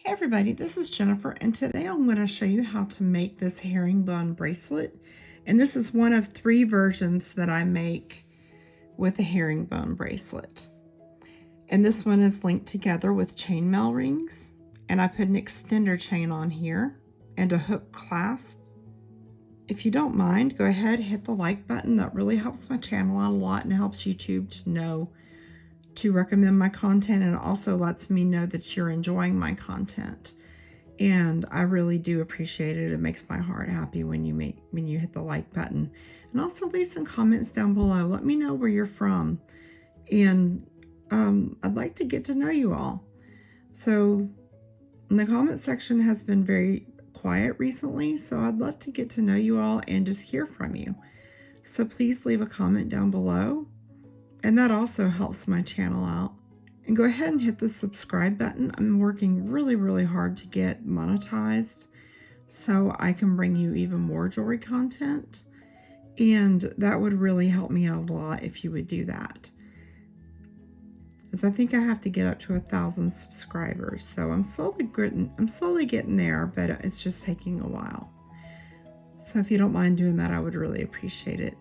Hey everybody, this is Jennifer, and today I'm going to show you how to make this herringbone bracelet. And this is one of 3 versions that I make with a herringbone bracelet. And this one is linked together with chainmail rings, and I put an extender chain on here and a hook clasp. If you don't mind, go ahead, hit the like button. That really helps my channel out a lot and helps YouTube to know to recommend my content, and also lets me know that you're enjoying my content. And I really do appreciate it. It makes my heart happy when you hit the like button. And also leave some comments down below. Let me know where you're from. And I'd like to get to know you all. So the comment section has been very quiet recently, so I'd love to get to know you all and just hear from you. So please leave a comment down below. And that also helps my channel out. And go ahead and hit the subscribe button. I'm working really hard to get monetized so I can bring you even more jewelry content. And that would really help me out a lot if you would do that. Because I think I have to get up to 1,000 subscribers. So I'm slowly getting there, but it's just taking a while. So if you don't mind doing that, I would really appreciate it.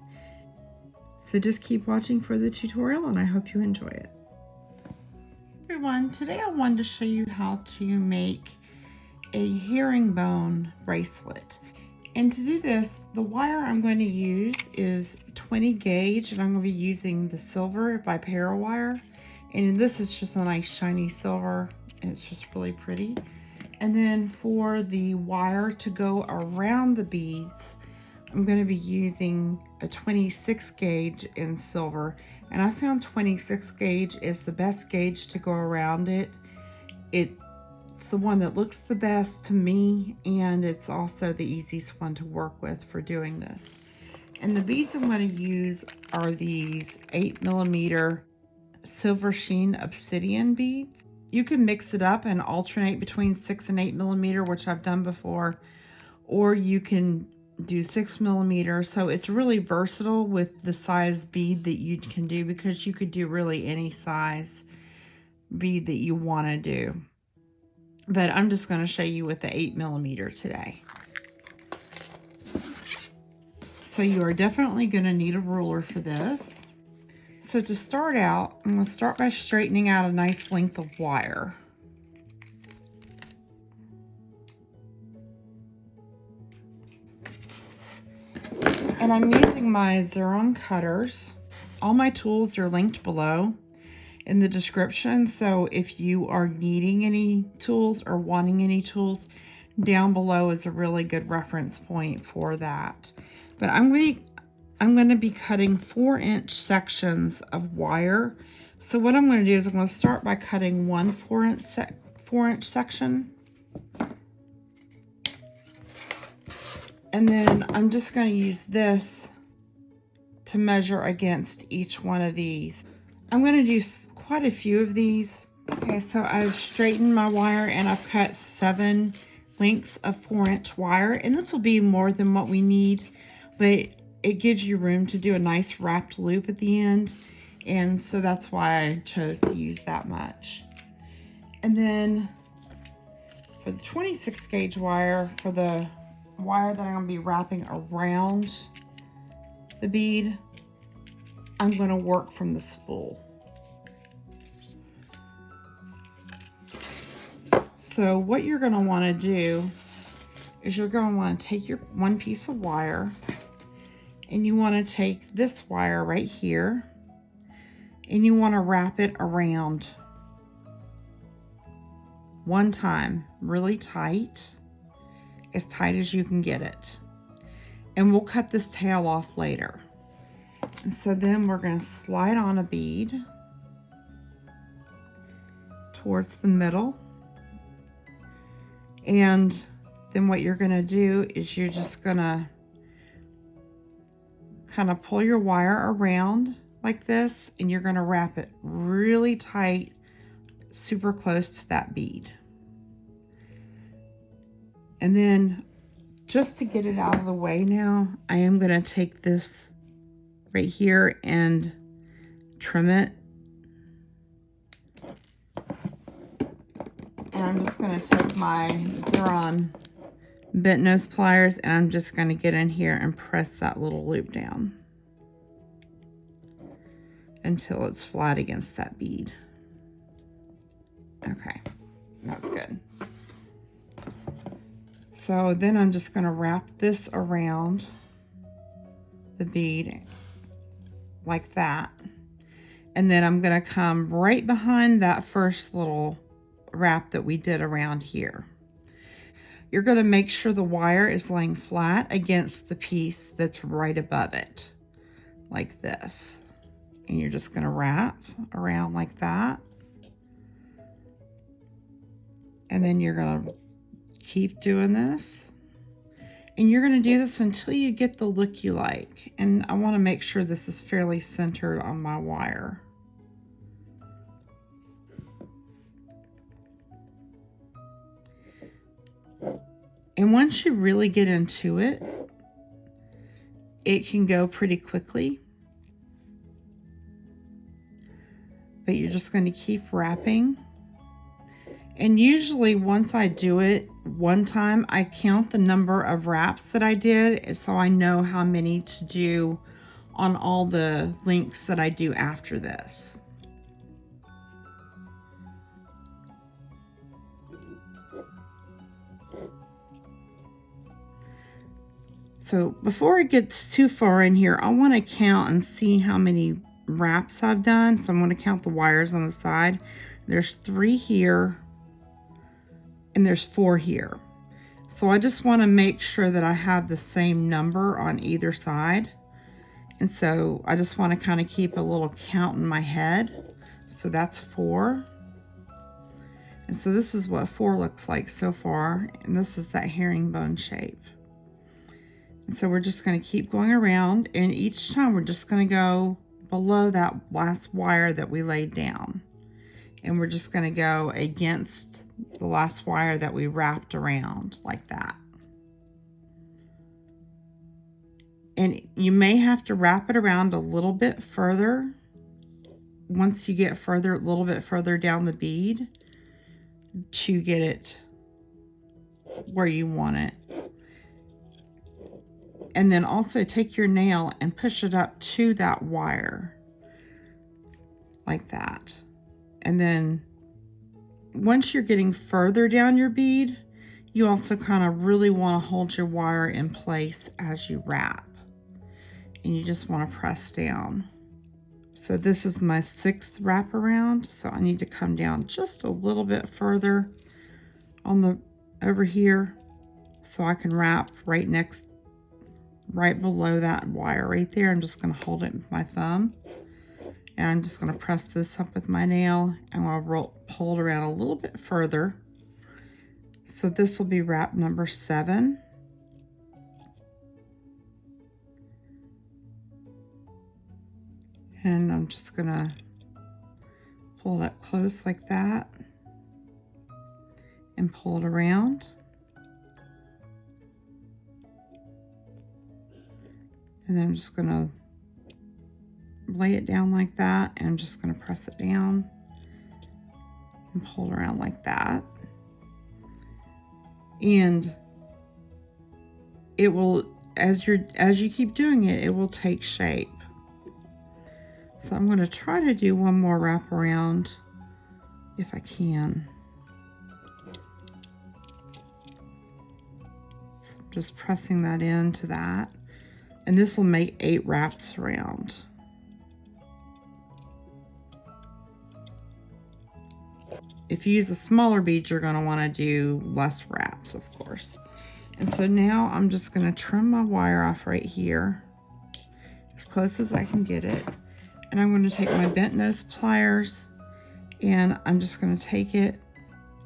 So just keep watching for the tutorial, and I hope you enjoy it. Everyone, today I wanted to show you how to make a herringbone bracelet. And to do this, the wire I'm going to use is 20 gauge, and I'm going to be using the silver by Parawire. And this is just a nice shiny silver, and it's just really pretty. And then for the wire to go around the beads, I'm going to be using a 26 gauge in silver, and I found 26 gauge is the best gauge to go around it. It's the one that looks the best to me, and it's also the easiest one to work with for doing this. And the beads I'm going to use are these 8mm silver sheen obsidian beads. You can mix it up and alternate between 6 and 8mm, which I've done before, or you can do 6mm. So it's really versatile with the size bead that you can do, because you could do really any size bead that you want to do. But I'm just going to show you with the 8mm today. So you are definitely going to need a ruler for this. So to start out, I'm going to start by straightening out a nice length of wire. And I'm using my Xuron cutters. All my tools are linked below in the description. So if you are needing any tools or wanting any tools, down below is a really good reference point for that. But I'm going to be cutting 4-inch sections of wire. So what I'm going to do is I'm going to start by cutting one 4-inch section. And then I'm just going to use this to measure against each one of these. I'm going to do quite a few of these. Okay, so I've straightened my wire, and I've cut 7 lengths of 4-inch wire. And this will be more than what we need, but it gives you room to do a nice wrapped loop at the end. And so that's why I chose to use that much. And then for the 26 gauge wire, for the wire that I'm going to be wrapping around the bead, I'm going to work from the spool. So what you're going to want to do is you're going to want to take your one piece of wire, and you want to take this wire right here, and you want to wrap it around one time really tight, as tight as you can get it. And we'll cut this tail off later. And so then we're going to slide on a bead towards the middle. And then what you're going to do is you're just going to kind of pull your wire around like this, and you're going to wrap it really tight, super close to that bead. And then just to get it out of the way now, I am going to take this right here and trim it. And I'm just going going to take my Xuron bent nose pliers and I'm just going to get in here and press that little loop down until it's flat against that bead. Okay, that's good. So then I'm just going to wrap this around the bead like that. And then I'm going to come right behind that first little wrap that we did around here. You're going to make sure the wire is laying flat against the piece that's right above it, like this. And you're just going to wrap around like that. And then you're going to keep doing this. And you're going to do this until you get the look you like. And I want to make sure this is fairly centered on my wire. And once you really get into it, it can go pretty quickly. But you're just going to keep wrapping. And usually once I do it one time, I count the number of wraps that I did so I know how many to do on all the links that I do after this. So before it gets too far in here, I want to count and see how many wraps I've done. So I'm going to count the wires on the side. There's 3 here and there's 4 here. So I just want to make sure that I have the same number on either side. And so I just want to kind of keep a little count in my head. So that's 4. And so this is what 4 looks like so far. And this is that herringbone shape. And so we're just going to keep going around, and each time we're just going to go below that last wire that we laid down. And we're just going to go against the last wire that we wrapped around like that. And you may have to wrap it around a little bit further once you get a little bit further down the bead to get it where you want it. And then also take your nail and push it up to that wire like that. And then once you're getting further down your bead, you also kind of really want to hold your wire in place as you wrap. And you just want to press down. So this is my 6th wrap around. So I need to come down just a little bit further on over here so I can wrap right below that wire right there. I'm just going to hold it with my thumb, and I'm just going to press this up with my nail, and I'll pull it around a little bit further. So this will be wrap number 7. And I'm just going to pull it up close like that and pull it around. And then I'm just going to lay it down like that, and I'm just going to press it down and pull it around like that. And it will, as you keep doing it, it will take shape. So I'm going to try to do one more wrap around if I can. So I'm just pressing that into that. And this will make 8 wraps around. If you use a smaller bead, you're going to want to do less wraps, of course. And so now I'm just going to trim my wire off right here, as close as I can get it. And I'm going to take my bent nose pliers, and I'm just going to take it,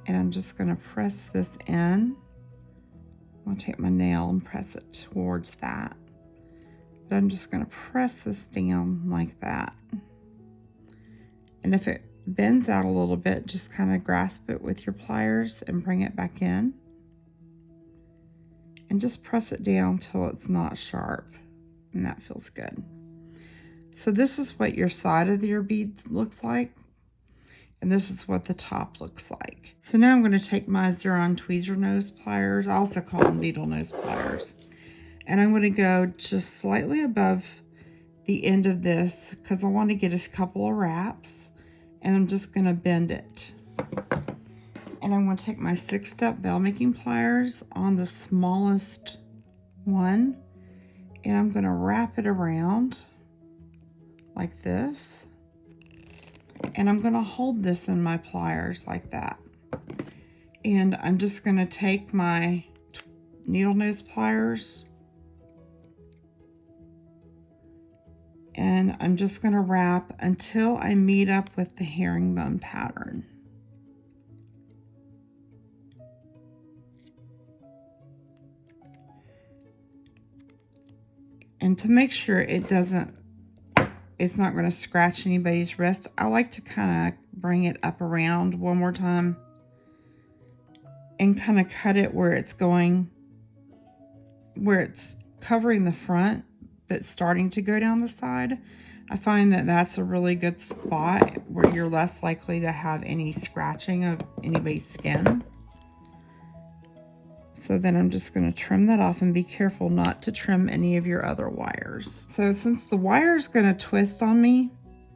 and I'm just going to press this in. I'm going to take my nail and press it towards that. But I'm just going to press this down like that. And if it bends out a little bit, just kind of grasp it with your pliers and bring it back in. And just press it down till it's not sharp. And that feels good. So this is what your side of your bead looks like. And this is what the top looks like. So now I'm going to take my Xuron Tweezer nose pliers, I also call them needle nose pliers, and I'm going to go just slightly above the end of this because I want to get a couple of wraps, and I'm just going to bend it. And I'm going to take my 6-step bell making pliers on the smallest one, and I'm going to wrap it around like this. And I'm going to hold this in my pliers like that. And I'm just going to take my needle nose pliers and I'm just going to wrap until I meet up with the herringbone pattern. And to make sure it's not going to scratch anybody's wrist, I like to kind of bring it up around one more time and kind of cut it where it's going, where it's covering the front but starting to go down the side. I find that that's a really good spot where you're less likely to have any scratching of anybody's skin. So then I'm just going to trim that off, and be careful not to trim any of your other wires. So since the wire is going to twist on me,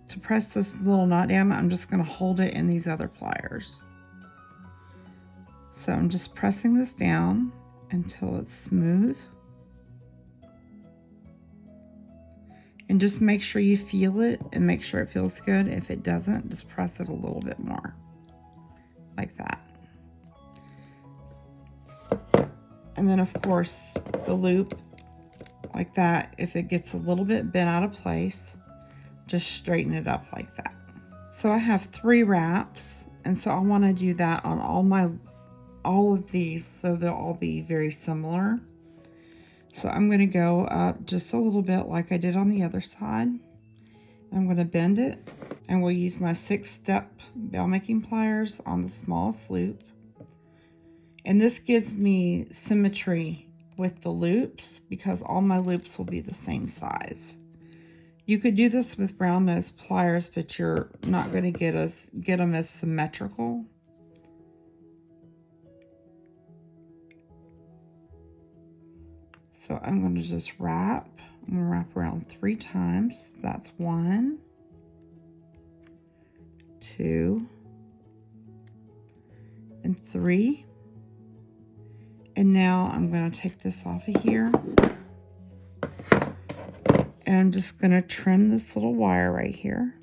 to press this little knot down, I'm just going to hold it in these other pliers. So I'm just pressing this down until it's smooth. And just make sure you feel it and make sure it feels good. If it doesn't, just press it a little bit more, like that. And then of course the loop, like that, if it gets a little bit bent out of place, just straighten it up like that. So I have 3 wraps, and so I want to do that on all of these, so they'll all be very similar. So I'm going to go up just a little bit like I did on the other side. I'm going to bend it, and we'll use my 6-step bell making pliers on the smallest loop. And this gives me symmetry with the loops because all my loops will be the same size. You could do this with round nose pliers, but you're not going to get them as symmetrical. So I'm going to just wrap. I'm going to wrap around 3 times. That's 1, 2, and 3. And now I'm going to take this off of here. And I'm just going to trim this little wire right here.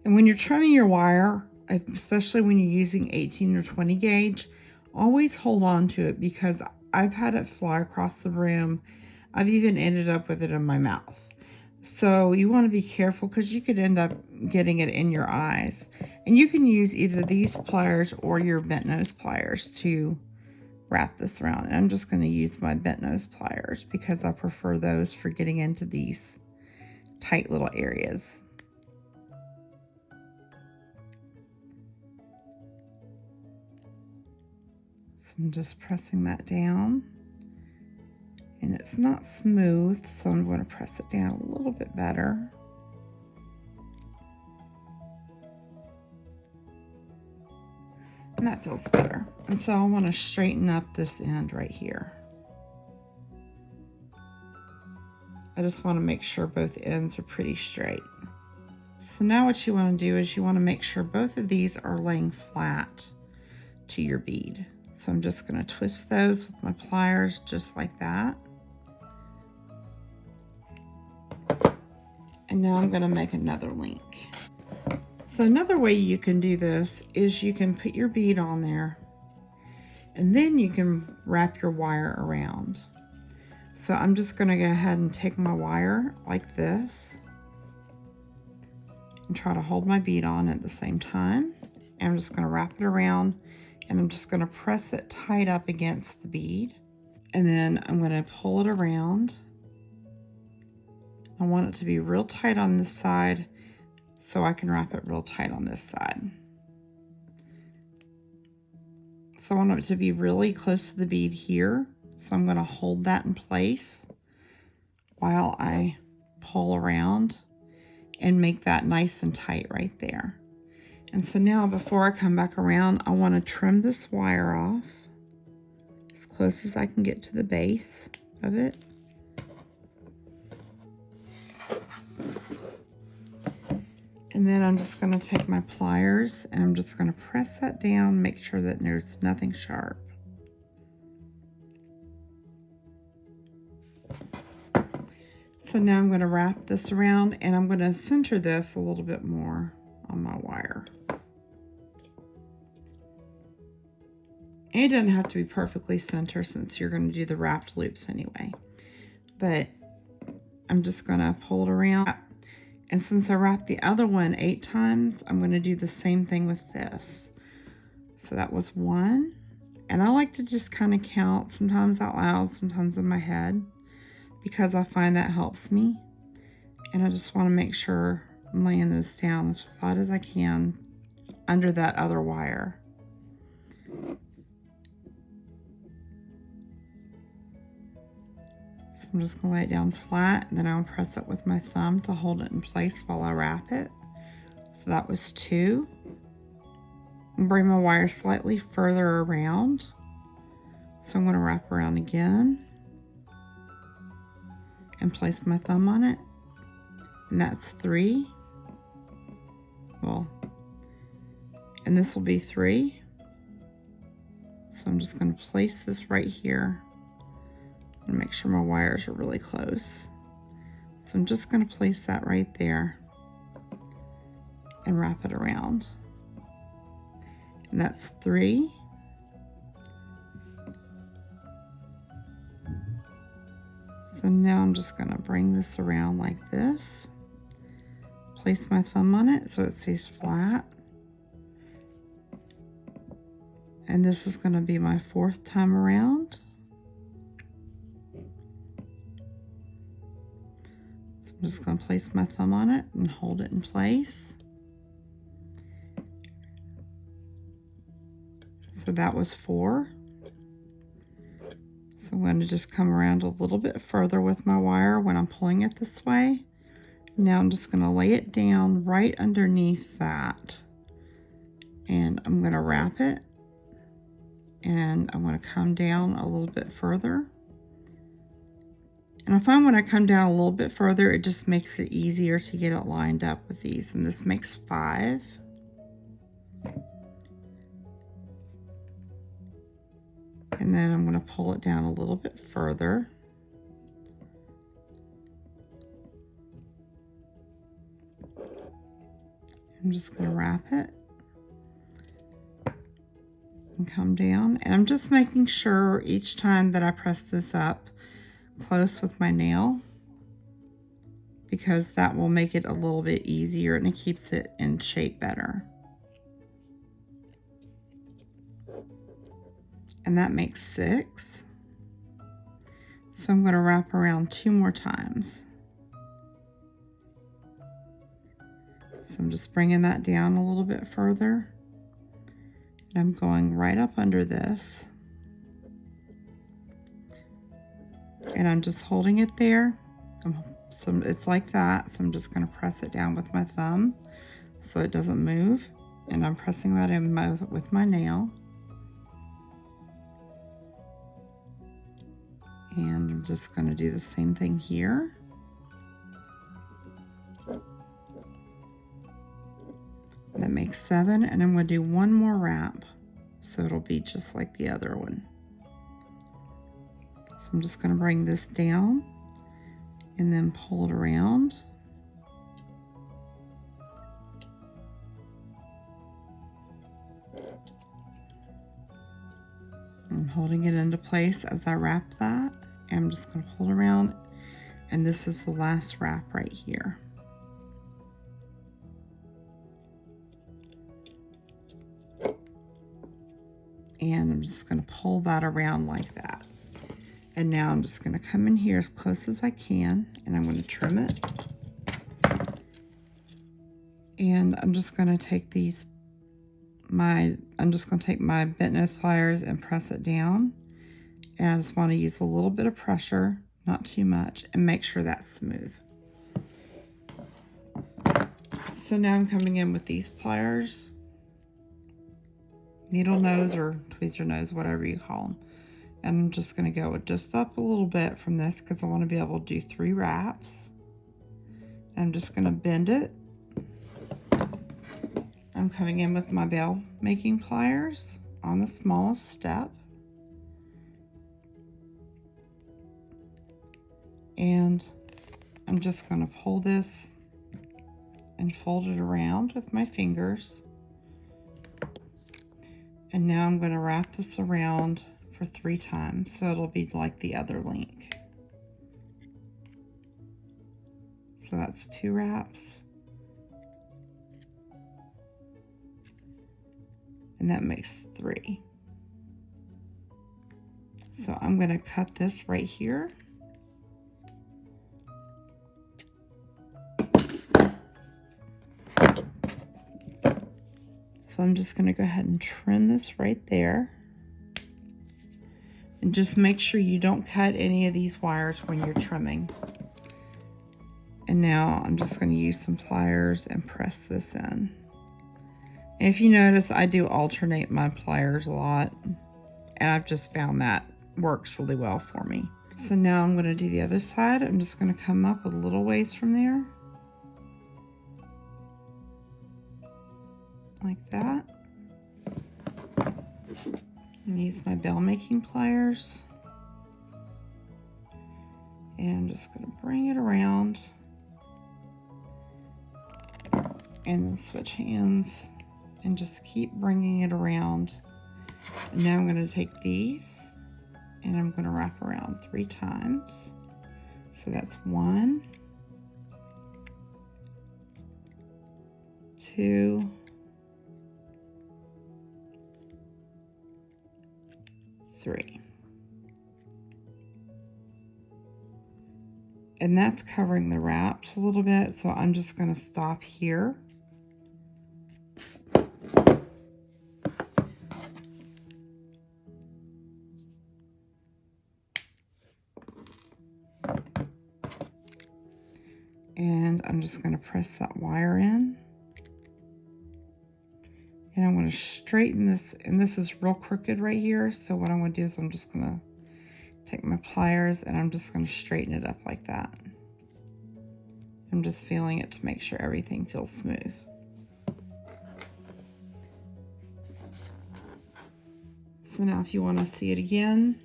And when you're trimming your wire, especially when you're using 18 or 20 gauge, always hold on to it because I've had it fly across the room. I've even ended up with it in my mouth. So you want to be careful because you could end up getting it in your eyes. And you can use either these pliers or your bent nose pliers to wrap this around. And I'm just going to use my bent nose pliers because I prefer those for getting into these tight little areas. So I'm just pressing that down. And it's not smooth, so I'm going to press it down a little bit better. And that feels better. And so I want to straighten up this end right here. I just want to make sure both ends are pretty straight. So now what you want to do is you want to make sure both of these are laying flat to your bead. So I'm just going to twist those with my pliers just like that. And now I'm going to make another link. So another way you can do this is you can put your bead on there and then you can wrap your wire around. So I'm just going to go ahead and take my wire like this and try to hold my bead on at the same time. And I'm just going to wrap it around and I'm just going to press it tight up against the bead. And then I'm going to pull it around. I want it to be real tight on this side so I can wrap it real tight on this side. So I want it to be really close to the bead here. So I'm going to hold that in place while I pull around and make that nice and tight right there. And so now before I come back around, I want to trim this wire off as close as I can get to the base of it. And then I'm just going to take my pliers and I'm just going to press that down, make sure that there's nothing sharp. So now I'm going to wrap this around and I'm going to center this a little bit more on my wire. And it doesn't have to be perfectly center since you're going to do the wrapped loops anyway. But I'm just going to pull it around. And since I wrapped the other one 8 times, I'm going to do the same thing with this. So that was 1. And I like to just kind of count, sometimes out loud, sometimes in my head, because I find that helps me. And I just want to make sure I'm laying this down as flat as I can under that other wire. So I'm just going to lay it down flat, and then I'll press it with my thumb to hold it in place while I wrap it. So that was 2. And bring my wire slightly further around. So I'm going to wrap around again and place my thumb on it. And that's 3. Well, and this will be 3. So I'm just going to place this right here. And make sure my wires are really close. So I'm just going to place that right there and wrap it around. And that's 3. So now I'm just going to bring this around like this. Place my thumb on it so it stays flat. And this is going to be my 4th time around. I'm just going to place my thumb on it and hold it in place. So that was 4. So I'm going to just come around a little bit further with my wire when I'm pulling it this way. Now I'm just going to lay it down right underneath that. And I'm going to wrap it. And I'm going to come down a little bit further. And I find when I come down a little bit further, it just makes it easier to get it lined up with these. And this makes 5. And then I'm going to pull it down a little bit further. I'm just going to wrap it and come down. And I'm just making sure each time that I press this up close with my nail, because that will make it a little bit easier and it keeps it in shape better. And that makes 6. So I'm going to wrap around 2 more times. So I'm just bringing that down a little bit further. And I'm going right up under this. And I'm just holding it there. So it's like that. So I'm just going to press it down with my thumb so it doesn't move. And I'm pressing that in with my nail. And I'm just going to do the same thing here. And that makes 7. And I'm going to do 1 more wrap. So it'll be just like the other one. I'm just going to bring this down and then pull it around. I'm holding it into place as I wrap that. And I'm just going to pull it around. And this is the last wrap right here. And I'm just going to pull that around like that. And now I'm just going to come in here as close as I can, and I'm going to trim it. And I'm just going to take I'm just going to take my bent nose pliers and press it down. And I just want to use a little bit of pressure, not too much, and make sure that's smooth. So now I'm coming in with these pliers, needle nose or tweezer nose, whatever you call them. And I'm just going to go just up a little bit from this because I want to be able to do 3 wraps. I'm just going to bend it. I'm coming in with my bail making pliers on the smallest step. And I'm just going to pull this and fold it around with my fingers. And now I'm going to wrap this around for 3 times, so it'll be like the other link. So that's 2 wraps. And that makes 3. So I'm going to cut this right here. So I'm just going to go ahead and trim this right there. And just make sure you don't cut any of these wires when you're trimming. And now I'm just going to use some pliers and press this in. And if you notice, I do alternate my pliers a lot. And I've just found that works really well for me. So now I'm going to do the other side. I'm just going to come up a little ways from there. Like that. And use my bell making pliers. And I'm just going to bring it around. And then switch hands. And just keep bringing it around. And now I'm going to take these. And I'm going to wrap around 3 times. So that's 1, 2, 3. And that's covering the wraps a little bit, so I'm just going to stop here. And I'm just going to press that wire in. And I'm going to straighten this, and this is real crooked right here. So what I'm going to do is I'm just going to take my pliers and I'm just going to straighten it up like that. I'm just feeling it to make sure everything feels smooth. So now if you want to see it again,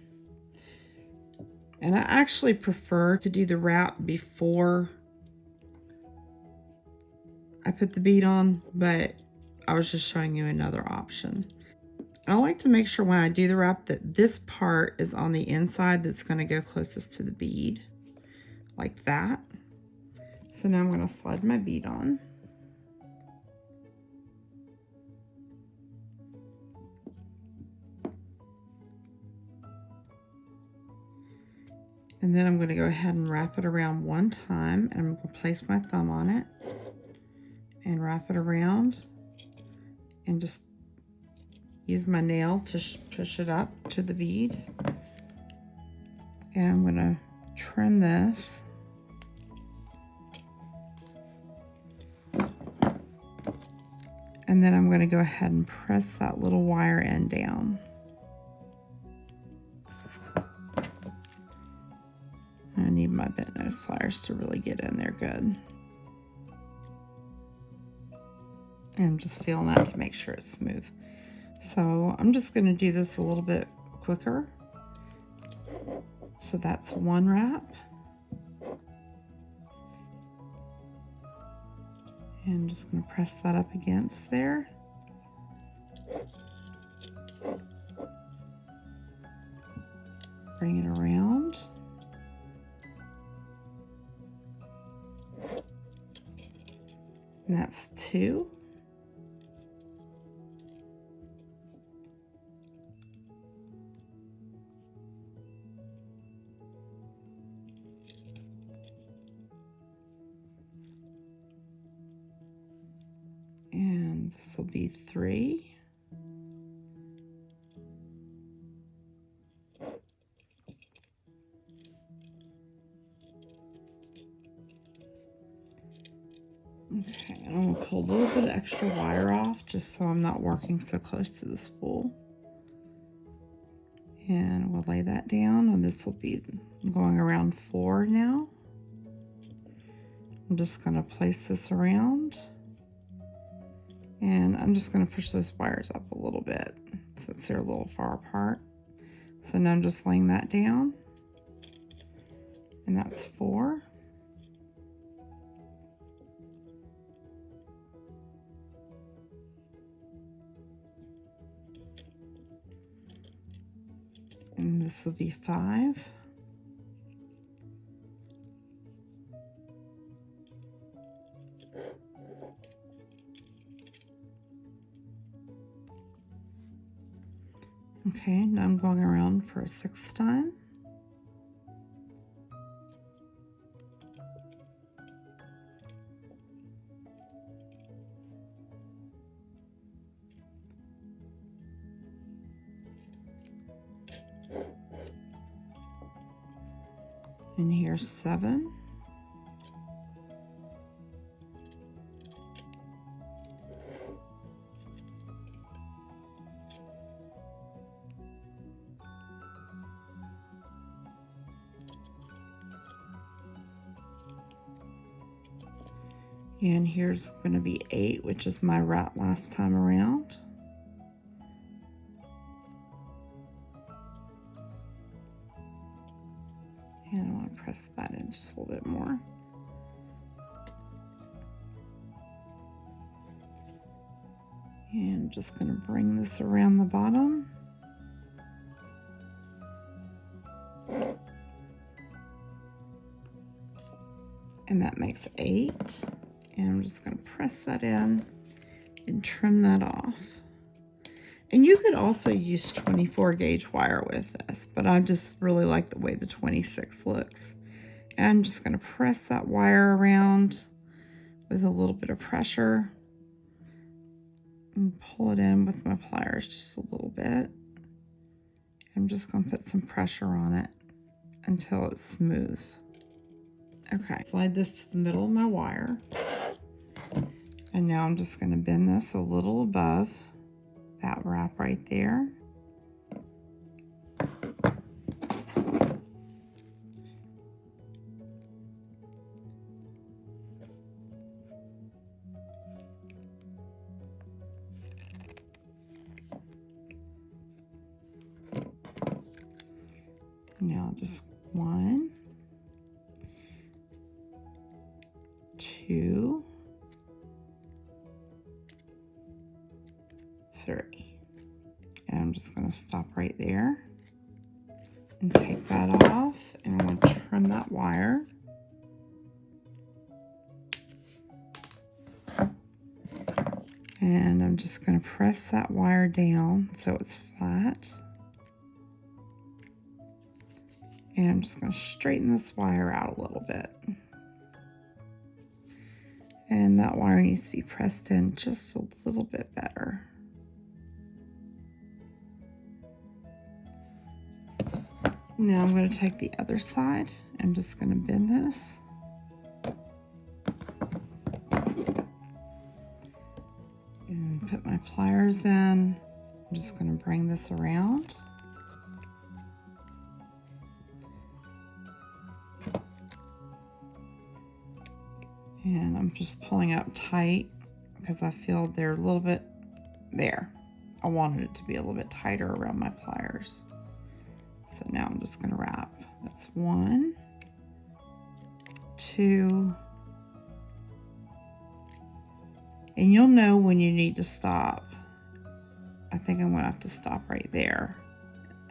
and I actually prefer to do the wrap before I put the bead on, but I was just showing you another option. I like to make sure when I do the wrap that this part is on the inside that's going to go closest to the bead, like that. So now I'm going to slide my bead on. And then I'm going to go ahead and wrap it around 1 time, and I'm going to place my thumb on it and wrap it around and just use my nail to push it up to the bead. And I'm going to trim this. And then I'm going to go ahead and press that little wire end down. I need my bent nose pliers to really get in there good. And I'm just feeling that to make sure it's smooth. So I'm just going to do this a little bit quicker. So that's 1 wrap. And I'm just going to press that up against there. Bring it around. And that's 2. And this will be 3. Okay, I'm extra wire off just so I'm not working so close to the spool. And we'll lay that down, and this will be going around 4 now. I'm just going to place this around, and I'm just going to push those wires up a little bit since they're a little far apart. So now I'm just laying that down, and that's 4. And this will be 5. Okay, now I'm going around for a 6th time. And here's 7. And here's going to be 8, which is my wrap last time around. And I want to press that in just a little bit more. And I'm just going to bring this around the bottom. And that makes 8. And I'm just going to press that in and trim that off. And you could also use 24 gauge wire with this, but I just really like the way the 26 looks. And I'm just going to press that wire around with a little bit of pressure and pull it in with my pliers just a little bit. I'm just going to put some pressure on it until it's smooth. Okay, slide this to the middle of my wire. And now I'm just going to bend this a little above that wrap right there. Now just 1, 2, 3. And I'm just going to stop right there and take that off, and I'm going to trim that wire. And I'm just going to press that wire down so it's flat. And I'm just going to straighten this wire out a little bit. And that wire needs to be pressed in just a little bit better. Now I'm going to take the other side. I'm just going to bend this. And put my pliers in. I'm just going to bring this around. And I'm just pulling up tight because I feel they're a little bit there. I wanted it to be a little bit tighter around my pliers. So now I'm just going to wrap. That's 1, 2, and you'll know when you need to stop. I think I'm going to have to stop right there.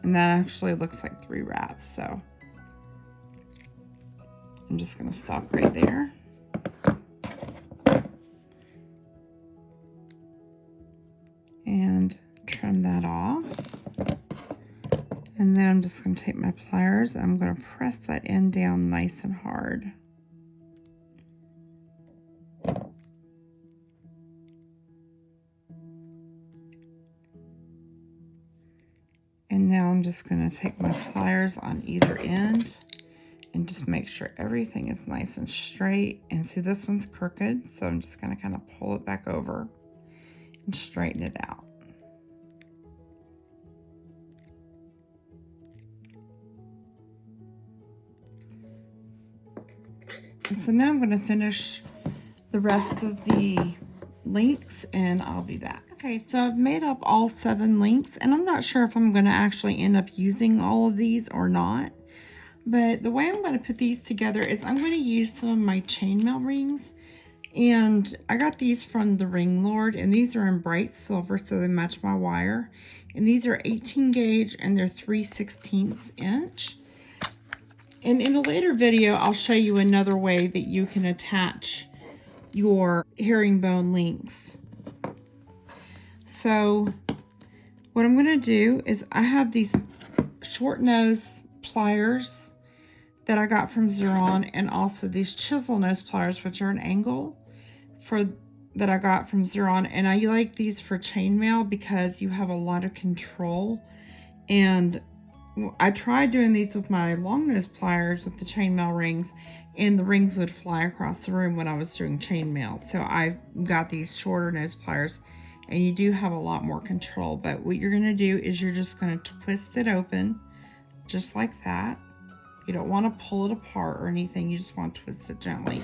And that actually looks like 3 wraps, so I'm just going to stop right there. And trim that off. And then I'm just going to take my pliers and I'm going to press that end down nice and hard. And now I'm just going to take my pliers on either end and just make sure everything is nice and straight. And see, this one's crooked, so I'm just going to kind of pull it back over. and straighten it out. And so now I'm going to finish the rest of the links and I'll be back. Okay, so I've made up all 7 links and I'm not sure if I'm going to actually end up using all of these or not. But the way I'm going to put these together is I'm going to use some of my chainmail rings. And I got these from the Ring Lord, and these are in bright silver, so they match my wire. And these are 18 gauge and they're 3/16 inch. And in a later video, I'll show you another way that you can attach your herringbone links. So what I'm going to do is I have these short nose pliers that I got from Xuron, and also these chisel nose pliers, which are an angle that I got from Xuron. And I like these for chainmail because you have a lot of control. And I tried doing these with my long nose pliers with the chainmail rings, and the rings would fly across the room when I was doing chainmail. So I've got these shorter nose pliers, and you do have a lot more control. But what you're going to do is you're just going to twist it open just like that. You don't want to pull it apart or anything. You just want to twist it gently.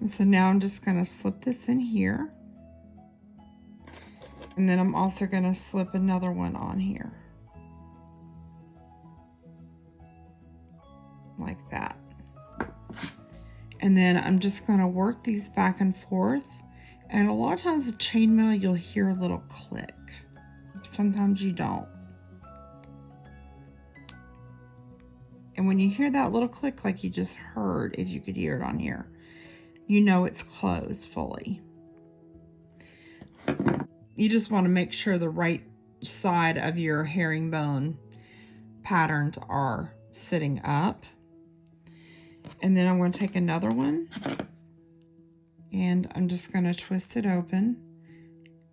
And so now I'm just going to slip this in here. And then I'm also going to slip another one on here. Like that. And then I'm just going to work these back and forth. And a lot of times the chainmail, you'll hear a little click. Sometimes you don't. And when you hear that little click like you just heard, if you could hear it on here, you know it's closed fully. You just want to make sure the right side of your herringbone patterns are sitting up. And then I'm going to take another one and I'm just going to twist it open,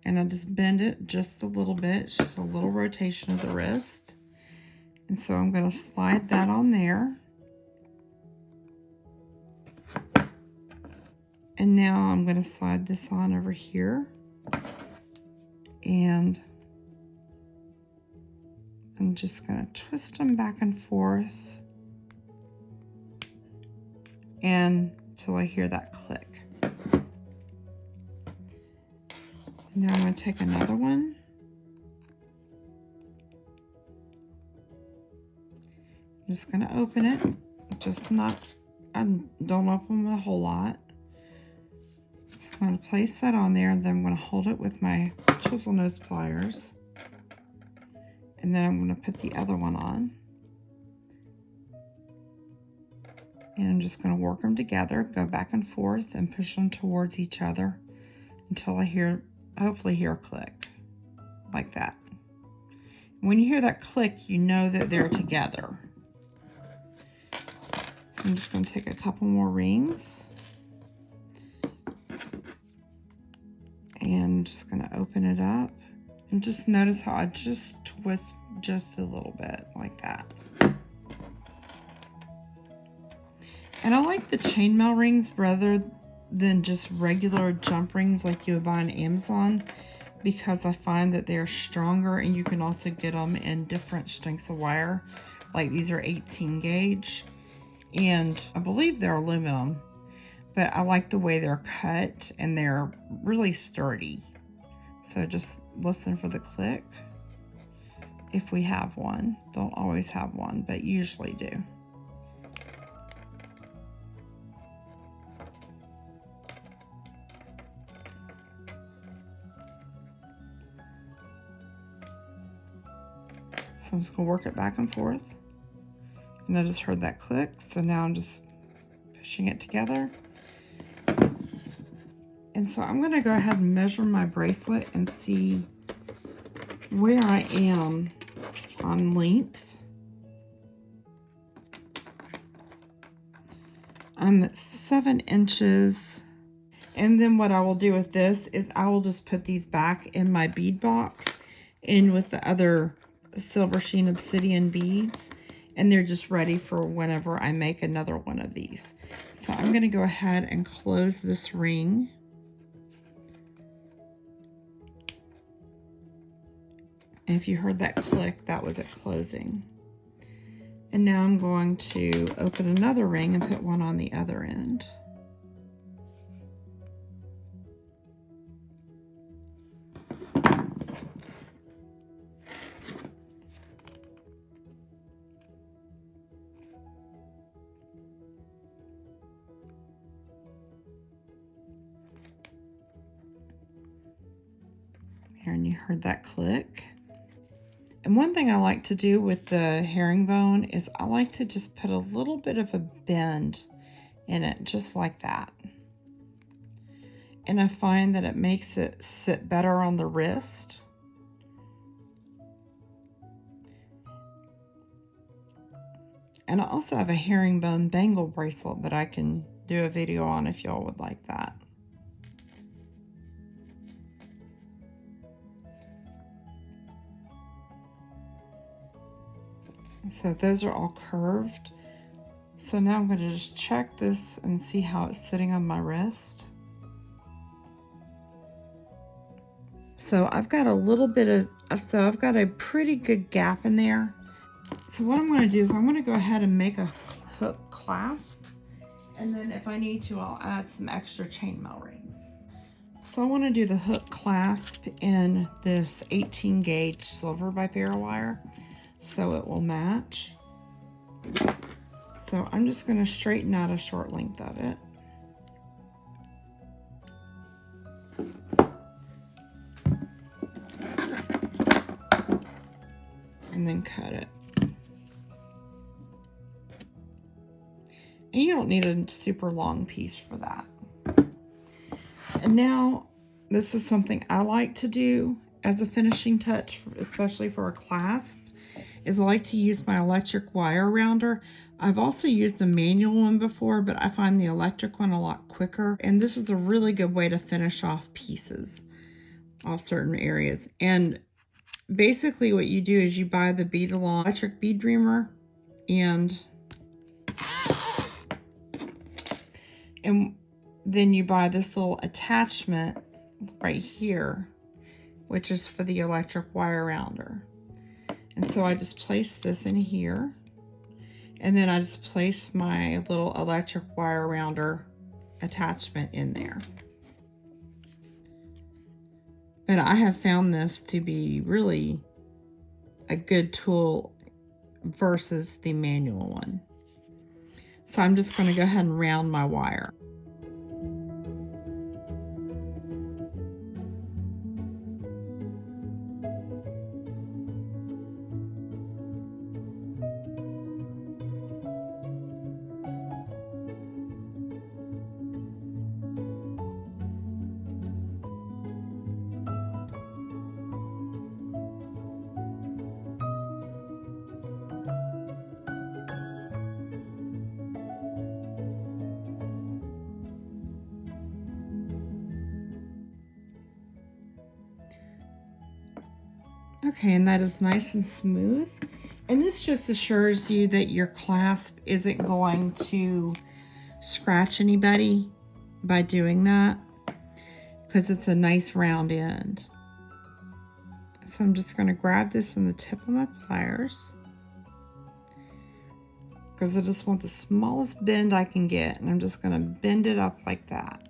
and I just bend it just a little bit, just a little rotation of the wrist. And so I'm going to slide that on there. And now I'm going to slide this on over here. And I'm just going to twist them back and forth until I hear that click. Now I'm going to take another one. I'm just going to open it, I don't open them a whole lot. So I'm going to place that on there, and then I'm going to hold it with my chisel nose pliers. And then I'm going to put the other one on. And I'm just going to work them together, go back and forth, and push them towards each other until I hopefully hear a click, like that. When you hear that click, you know that they're together. So I'm just going to take a couple more rings. And I'm just going to open it up. And just notice how I just twist just a little bit, like that. And I like the chainmail rings rather than just regular jump rings like you would buy on Amazon, because I find that they're stronger, and you can also get them in different strengths of wire. Like these are 18 gauge, and I believe they're aluminum, but I like the way they're cut, and they're really sturdy. So just listen for the click if we have one. Don't always have one, but usually do. So I'm just going to work it back and forth. And I just heard that click, so now I'm just pushing it together. And so I'm going to go ahead and measure my bracelet and see where I am on length. I'm at 7 inches. And then what I will do with this is I will just put these back in my bead box in with the other silver sheen obsidian beads, and they're just ready for whenever I make another one of these. So I'm going to go ahead and close this ring. And if you heard that click, that was it closing. And now I'm going to open another ring and put one on the other end. Here, and you heard that click. And one thing I like to do with the herringbone is I like to just put a little bit of a bend in it, just like that. And I find that it makes it sit better on the wrist. And I also have a herringbone bangle bracelet that I can do a video on if y'all would like that. So those are all curved. So now I'm going to just check this and see how it's sitting on my wrist. So I've got a little bit of, I've got a pretty good gap in there. So what I'm going to do is I'm going to go ahead and make a hook clasp. And then if I need to, I'll add some extra chainmail rings. So I want to do the hook clasp in this 18 gauge silver by Beadalon, so it will match. So I'm just going to straighten out a short length of it. And then cut it. And you don't need a super long piece for that. And now, this is something I like to do as a finishing touch, especially for a clasp, is I like to use my electric wire rounder. I've also used a manual one before, but I find the electric one a lot quicker. And this is a really good way to finish off pieces off certain areas. And basically what you do is you buy the Beadalon electric bead reamer, and then you buy this little attachment right here, which is for the electric wire rounder. And so I just place this in here, and then I just place my little electric wire rounder attachment in there. But I have found this to be really a good tool versus the manual one. So I'm just going to go ahead and round my wire. Okay, and that is nice and smooth. And this just assures you that your clasp isn't going to scratch anybody by doing that, because it's a nice round end. So I'm just going to grab this in the tip of my pliers, because I just want the smallest bend I can get, and I'm just going to bend it up like that.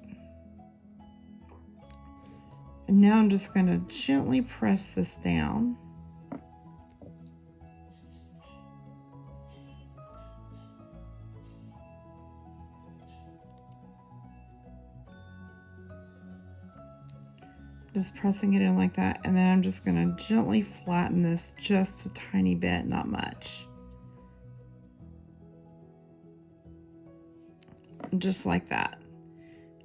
And now I'm just going to gently press this down. Just pressing it in like that, and then I'm just going to gently flatten this just a tiny bit, not much. Just like that.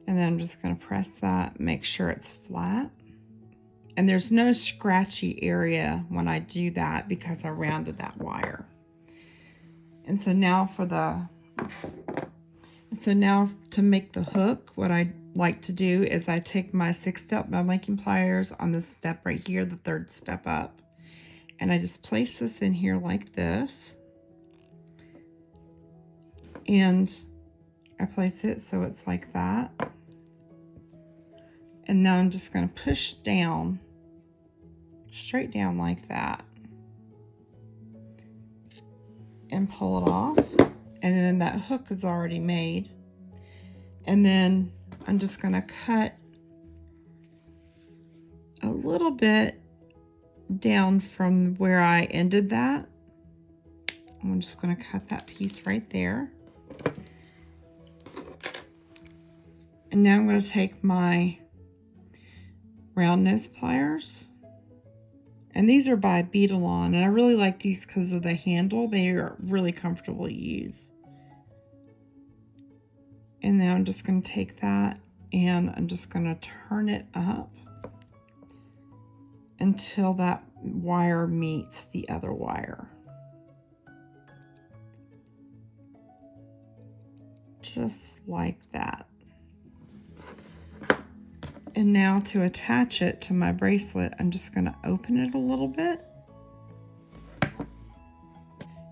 And then I'm just going to press that, make sure it's flat. And there's no scratchy area when I do that because I rounded that wire. And so now to make the hook, what I like to do is I take my 6-step bow making pliers on this step right here, the 3rd step up, and I just place this in here like this. And I place it so it's like that. And now I'm just going to push down straight down like that, and pull it off. And then that hook is already made. And then I'm just going to cut a little bit down from where I ended that. I'm just going to cut that piece right there. And now I'm going to take my round nose pliers. And these are by Beadalon, and I really like these because of the handle. They are really comfortable to use. And now I'm just going to take that and I'm just going to turn it up until that wire meets the other wire. Just like that. And now to attach it to my bracelet, I'm just going to open it a little bit.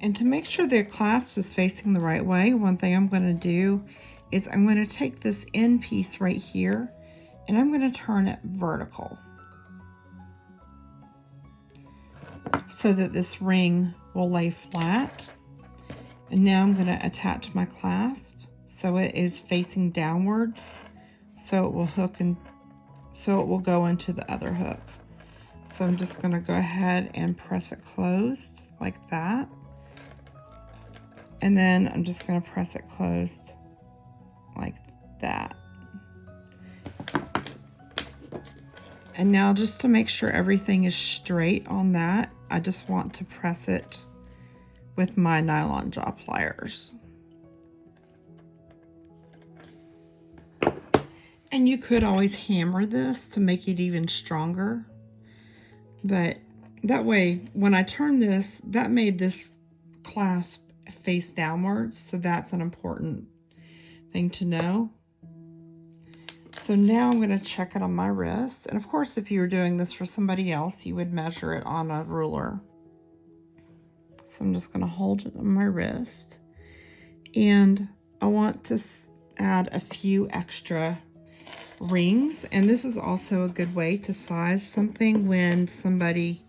And to make sure the clasp is facing the right way, one thing I'm going to do is I'm going to take this end piece right here and I'm going to turn it vertical so that this ring will lay flat. And now I'm going to attach my clasp so it is facing downwards, so it will hook and so it will go into the other hook. So I'm just going to go ahead and press it closed like that. And then I'm just going to press it closed like that. And now just to make sure everything is straight on that, I just want to press it with my nylon jaw pliers. And you could always hammer this to make it even stronger. But that way, when I turn this, that made this clasp face downwards. So that's an important thing to know. So now I'm going to check it on my wrist. And of course, if you were doing this for somebody else, you would measure it on a ruler. So I'm just going to hold it on my wrist. And I want to add a few extra rings. And this is also a good way to size something when somebody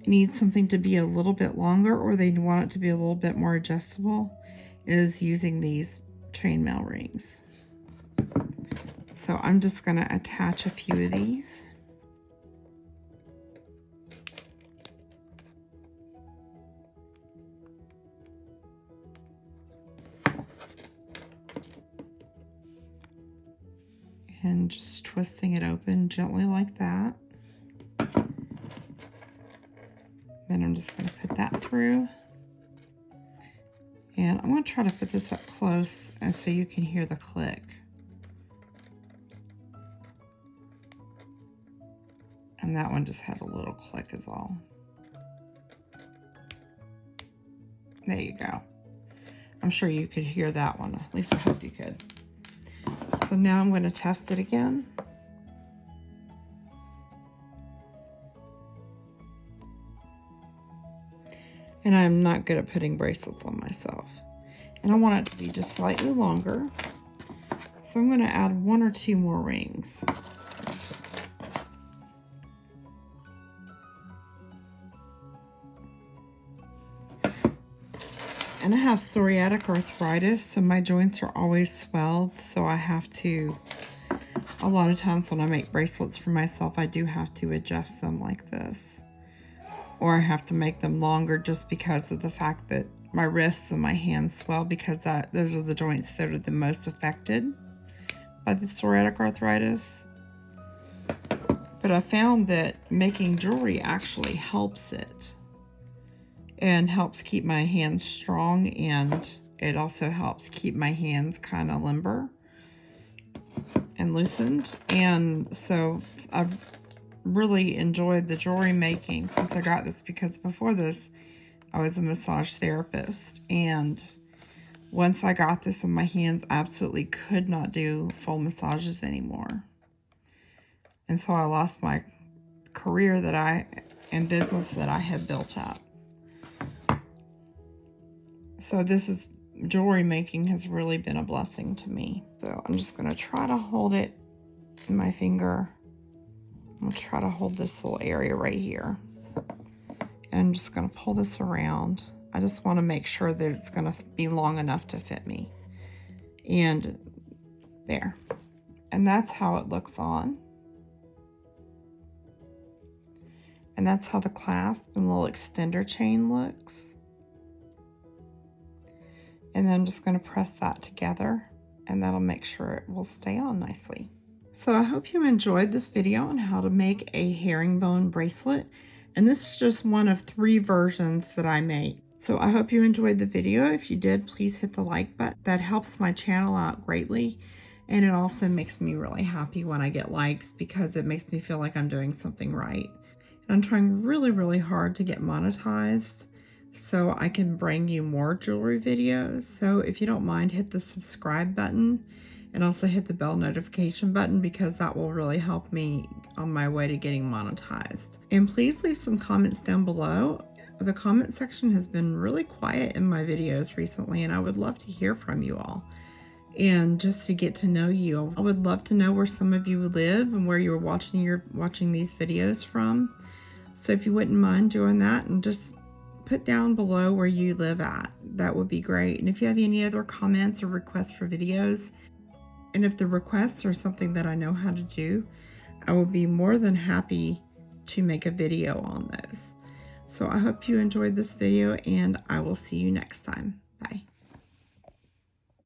needs something to be a little bit longer or they want it to be a little bit more adjustable, is using these chainmail rings. So I'm just going to attach a few of these. And just twisting it open gently like that. Then I'm just going to put that through. And I'm going to try to put this up close so you can hear the click. And that one just had a little click is all. There you go. I'm sure you could hear that one. At least I hope you could. So now I'm going to test it again. And I'm not good at putting bracelets on myself. And I want it to be just slightly longer. So I'm going to add 1 or 2 more rings. And I have psoriatic arthritis, so my joints are always swelled, so I have to, a lot of times when I make bracelets for myself, I do have to adjust them like this. Or I have to make them longer just because of the fact that my wrists and my hands swell, because those are the joints that are the most affected by the psoriatic arthritis. But I found that making jewelry actually helps it. And helps keep my hands strong, and it also helps keep my hands kind of limber and loosened. And so I've really enjoyed the jewelry making since I got this, because before this I was a massage therapist, and once I got this in my hands, I absolutely could not do full massages anymore. And so I lost my career and business that I had built up. So jewelry making has really been a blessing to me. So I'm just going to try to hold it in my finger I'll try to hold this little area right here. And I'm just going to pull this around. I just want to make sure that it's going to be long enough to fit me. And there. And that's how it looks on. And that's how the clasp and little extender chain looks. And then I'm just going to press that together, and that'll make sure it will stay on nicely. So I hope you enjoyed this video on how to make a herringbone bracelet. And this is just one of 3 versions that I make. So I hope you enjoyed the video. If you did, please hit the like button. That helps my channel out greatly. And it also makes me really happy when I get likes, because it makes me feel like I'm doing something right. And I'm trying really, really hard to get monetized so I can bring you more jewelry videos. So if you don't mind, hit the subscribe button and also hit the bell notification button, because that will really help me on my way to getting monetized. And please leave some comments down below. The comment section has been really quiet in my videos recently, and I would love to hear from you all. And just to get to know you, I would love to know where some of you live and where you're watching these videos from. So if you wouldn't mind doing that, and just put down below where you live at, that would be great. And if you have any other comments or requests for videos, and if the requests are something that I know how to do, I will be more than happy to make a video on those. So I hope you enjoyed this video, and I will see you next time. Bye.